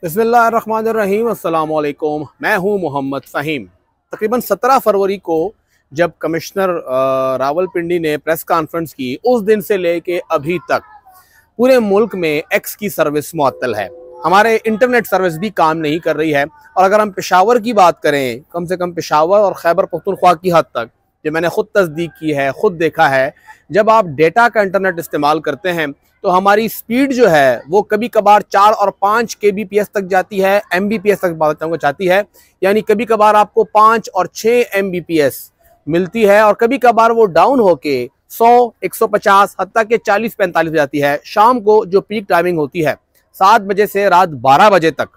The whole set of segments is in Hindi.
बिस्मिल्लाहिर्रहमानिर्रहीम अस्सलामुअलैकुम। मैं हूं मोहम्मद फ़हीम। तकरीबन 17 फरवरी को जब कमिश्नर रावलपिंडी ने प्रेस कॉन्फ्रेंस की, उस दिन से लेके अभी तक पूरे मुल्क में एक्स की सर्विस मुअत्तल है। हमारे इंटरनेट सर्विस भी काम नहीं कर रही है। और अगर हम पेशावर की बात करें, कम से कम पेशावर और खैबर पख्तूनख्वा की हद तक, जो मैंने खुद तस्दीक की है, खुद देखा है, जब आप डेटा का इंटरनेट इस्तेमाल करते हैं तो हमारी स्पीड जो है वो कभी कभार 4 और 5 kbps तक जाती है, mbps तक बात जाती है। यानी कभी कभार आपको 5 और 6 mbps मिलती है और कभी कभार वो डाउन होके 100, 150, हत्ता के 40-45 हो जाती है। शाम को जो पीक टाइमिंग होती है 7 बजे से रात 12 बजे तक,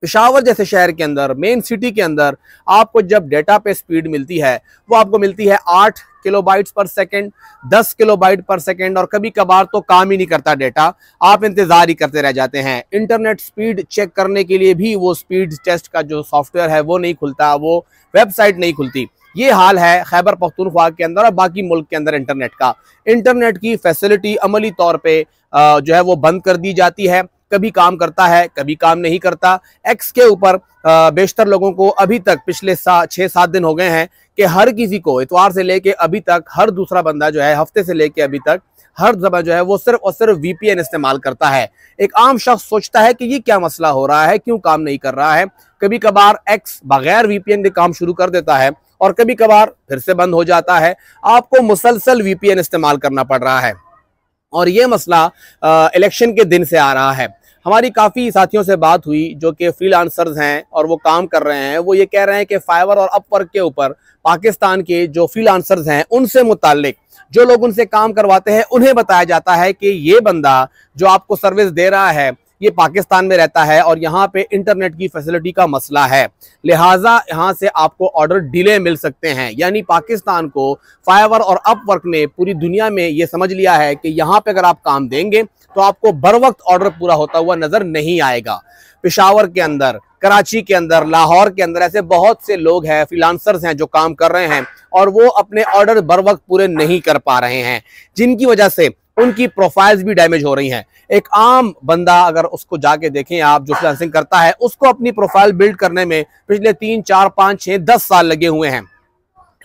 पेशावर जैसे शहर के अंदर, मेन सिटी के अंदर, आपको जब डेटा पे स्पीड मिलती है वो आपको मिलती है 8 किलोबाइट्स पर सेकंड, 10 किलोबाइट पर सेकंड, और कभी कभार तो काम ही नहीं करता डेटा, आप इंतजार ही करते रह जाते हैं। इंटरनेट स्पीड चेक करने के लिए भी वो स्पीड टेस्ट का जो सॉफ्टवेयर है वो नहीं खुलता, वो वेबसाइट नहीं खुलती। ये हाल है खैबर पख्तूनख्वा के अंदर और बाकी मुल्क के अंदर इंटरनेट का। इंटरनेट की फैसिलिटी अमली तौर पे जो है वो बंद कर दी जाती है। कभी काम करता है, कभी काम नहीं करता। एक्स के ऊपर बेशतर लोगों को अभी तक पिछले 6-7 दिन हो गए हैं कि हर किसी को इतवार से लेके अभी तक हर दूसरा बंदा जो है, हफ्ते से लेके अभी तक हर जगह जो है वो सिर्फ और सिर्फ VPN इस्तेमाल करता है। एक आम शख्स सोचता है कि ये क्या मसला हो रहा है, क्यों काम नहीं कर रहा है। कभी कभार एक्स बगैर VPN के काम शुरू कर देता है और कभी कभार फिर से बंद हो जाता है। आपको मुसलसल VPN इस्तेमाल करना पड़ रहा है और ये मसला इलेक्शन के दिन से आ रहा है। हमारी काफ़ी साथियों से बात हुई जो कि फ्रीलांसर्स हैं और वो काम कर रहे हैं। वो ये कह रहे हैं कि फाइवर और अपवर्क के ऊपर पाकिस्तान के जो फ्रीलांसर्स हैं उनसे मुताल्लिक जो लोग उनसे काम करवाते हैं उन्हें बताया जाता है कि ये बंदा जो आपको सर्विस दे रहा है ये पाकिस्तान में रहता है और यहाँ पे इंटरनेट की फैसिलिटी का मसला है, लिहाजा यहाँ से आपको ऑर्डर डिले मिल सकते हैं। यानी पाकिस्तान को फाइवर और अपवर्क ने पूरी दुनिया में ये समझ लिया है कि यहाँ पे अगर आप काम देंगे तो आपको बर वक्त ऑर्डर पूरा होता हुआ नजर नहीं आएगा। पेशावर के अंदर, कराची के अंदर, लाहौर के अंदर ऐसे बहुत से लोग हैं, फ्रीलांसर्स हैं जो काम कर रहे हैं और वो अपने ऑर्डर बर वक्त पूरे नहीं कर पा रहे हैं, जिनकी वजह से उनकी प्रोफाइल्स भी डैमेज हो रही हैं। एक आम बंदा अगर उसको जाके देखें आप, जो फ्रीलांसिंग करता है, उसको अपनी प्रोफाइल बिल्ड करने में पिछले 3, 4, 5, 6, 10 साल लगे हुए हैं।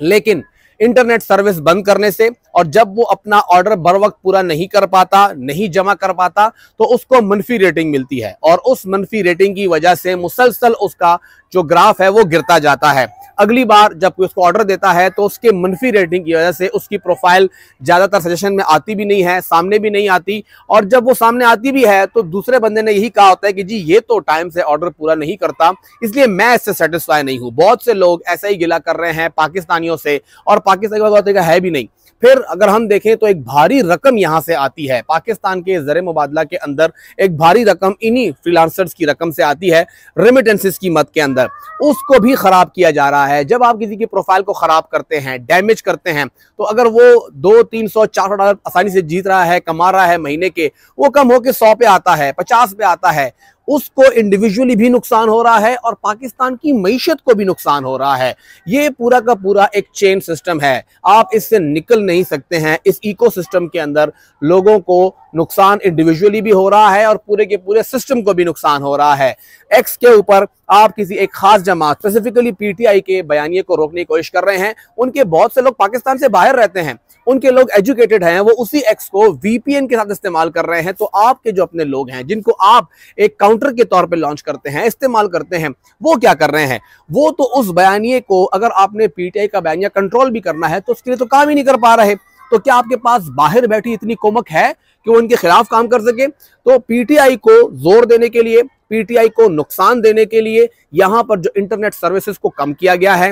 लेकिन इंटरनेट सर्विस बंद करने से और जब वो अपना ऑर्डर बर वक्त पूरा नहीं कर पाता, नहीं जमा कर पाता, तो उसको मनफी रेटिंग मिलती है और उस मनफी रेटिंग की वजह से मुसलसल उसका जो ग्राफ है वो गिरता जाता है। अगली बार जब कोई उसको ऑर्डर देता है तो उसके मनफी रेटिंग की वजह से उसकी प्रोफाइल ज़्यादातर सजेशन में आती भी नहीं है, सामने भी नहीं आती, और जब वो सामने आती भी है तो दूसरे बंदे ने यही कहा होता है कि जी ये तो टाइम से ऑर्डर पूरा नहीं करता, इसलिए मैं इससे सेटिस्फाई नहीं हूँ। बहुत से लोग ऐसा ही गिला कर रहे हैं पाकिस्तानियों से, और पाकिस्तान की बात है भी नहीं। फिर अगर हम देखें तो एक भारी रकम यहां से आती है, पाकिस्तान के ज़र मुबादला के अंदर एक भारी रकम इन्हीं फ्रीलांसर्स की रकम से आती है, रेमिटेंसेस की मद के अंदर। उसको भी खराब किया जा रहा है। जब आप किसी की प्रोफाइल को खराब करते हैं, डैमेज करते हैं, तो अगर वो 200, 300, 400 डॉलर आसानी से जीत रहा है, कमा रहा है महीने के, वो कम होकर 100 पे आता है, 50 पे आता है, उसको इंडिविजुअली भी नुकसान हो रहा है और पाकिस्तान की मईशत को भी नुकसान हो रहा है। ये पूरा का पूरा एक चेन सिस्टम है, आप इससे निकल नहीं सकते हैं। इस इकोसिस्टम के अंदर लोगों को नुकसान इंडिविजुअली भी हो रहा है और पूरे के पूरे सिस्टम को भी नुकसान हो रहा है। एक्स के ऊपर आप किसी एक खास जमात, स्पेसिफिकली PTI के बयानिए को रोकने की कोशिश कर रहे हैं। उनके बहुत से लोग पाकिस्तान से बाहर रहते हैं, उनके लोग एजुकेटेड हैं, वो उसी एक्स को VPN के साथ इस्तेमाल कर रहे हैं। तो आपके जो अपने लोग हैं जिनको आप एक काउंटर के तौर पे लॉन्च करते हैं, इस्तेमाल करते हैं, वो क्या कर रहे हैं? वो तो उस बयानिए को, अगर आपने PTI का बयानिया कंट्रोल भी करना है तो उसके लिए तो काम ही नहीं कर पा रहे। तो क्या आपके पास बाहर बैठी इतनी कोमक है कि वो उनके खिलाफ काम कर सके? तो PTI को जोर देने के लिए, PTI को नुकसान देने के लिए यहां पर जो इंटरनेट सर्विसेज को कम किया गया है,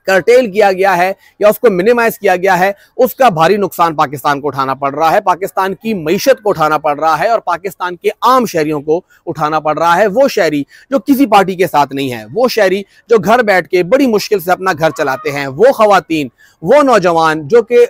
कर्टेल किया गया है या उसको मिनिमाइज किया गया है, उसका भारी नुकसान पाकिस्तान को उठाना पड़ रहा है, पाकिस्तान की मईशत को उठाना पड़ रहा है और पाकिस्तान के आम शहरियों को उठाना पड़ रहा है। वो शहरी जो किसी पार्टी के साथ नहीं है, वो शहरी जो घर बैठ के बड़ी मुश्किल से अपना घर चलाते हैं, वो खवातीन, वो नौजवान जो कि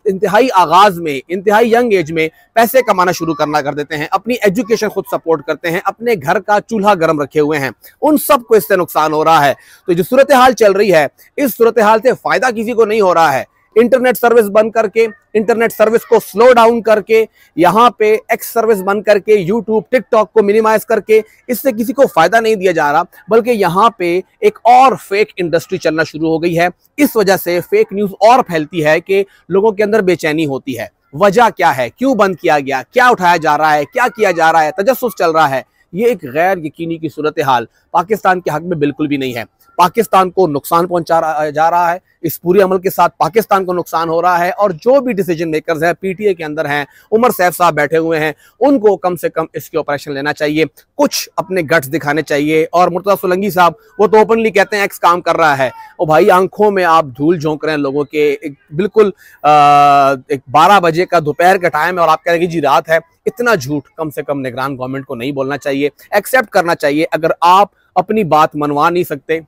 इंतहाई आगाज में, इंतहाई यंग एज में पैसे कमाना शुरू कर देते हैं, अपनी एजुकेशन खुद सपोर्ट करते हैं, अपने घर का चूल्हा गर्म रखे हुए हैं, उन सबको इससे नुकसान हो रहा है। तो जो सूरत हाल चल रही है, इस सूरत हाल से फायदा किसी को नहीं हो रहा है। इंटरनेट सर्विस बंद करके, इंटरनेट सर्विस को स्लो डाउन करके, यहाँ पे एक्स सर्विस बंद करके, यूट्यूब टिकटॉक को मिनिमाइज करके, इससे किसी को फायदा नहीं दिया जा रहा, बल्कि यहाँ पे एक और फेक इंडस्ट्री चलना शुरू हो गई है। इस वजह से फेक न्यूज और फैलती है कि लोगों के अंदर बेचैनी होती है। वजह क्या है, क्यों बंद किया गया, क्या उठाया जा रहा है, क्या किया जा रहा है, तजस्सुस चल रहा है। ये एक गैर यकीनी की सूरत हाल पाकिस्तान के हक में बिल्कुल भी नहीं है। पाकिस्तान को नुकसान पहुंचा जा रहा है, इस पूरे अमल के साथ पाकिस्तान को नुकसान हो रहा है। और जो भी डिसीजन मेकर्स हैं, पीटीए के अंदर हैं, उमर सैफ साहब बैठे हुए हैं, उनको कम से कम इसके ऑपरेशन लेना चाहिए, कुछ अपने गट्स दिखाने चाहिए। और मुर्तज़ा सोलंकी साहब वो तो ओपनली कहते हैं एक्स काम कर रहा है। और भाई आंखों में आप धूल झोंक रहे हैं लोगों के, बिल्कुल एक 12 बजे का दोपहर का टाइम है और आप कह रहे हैं कि जी रात है। इतना झूठ कम से कम निगरान गवर्नमेंट को नहीं बोलना चाहिए, एक्सेप्ट करना चाहिए। अगर आप अपनी बात मनवा नहीं सकते,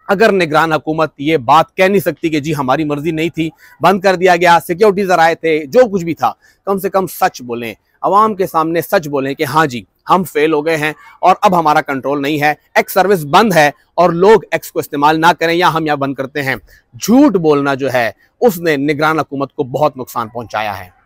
अगर निगरान हुकूमत ये बात कह नहीं सकती कि जी हमारी मर्जी नहीं थी, बंद कर दिया गया, सिक्योरिटी जराए थे, जो कुछ भी था, कम से कम सच बोलें, अवाम के सामने सच बोलें कि हाँ जी हम फेल हो गए हैं और अब हमारा कंट्रोल नहीं है, एक्स सर्विस बंद है और लोग एक्स को इस्तेमाल ना करें या हम यहाँ बंद करते हैं। झूठ बोलना जो है उसने निगरान हुकूमत को बहुत नुकसान पहुंचाया है।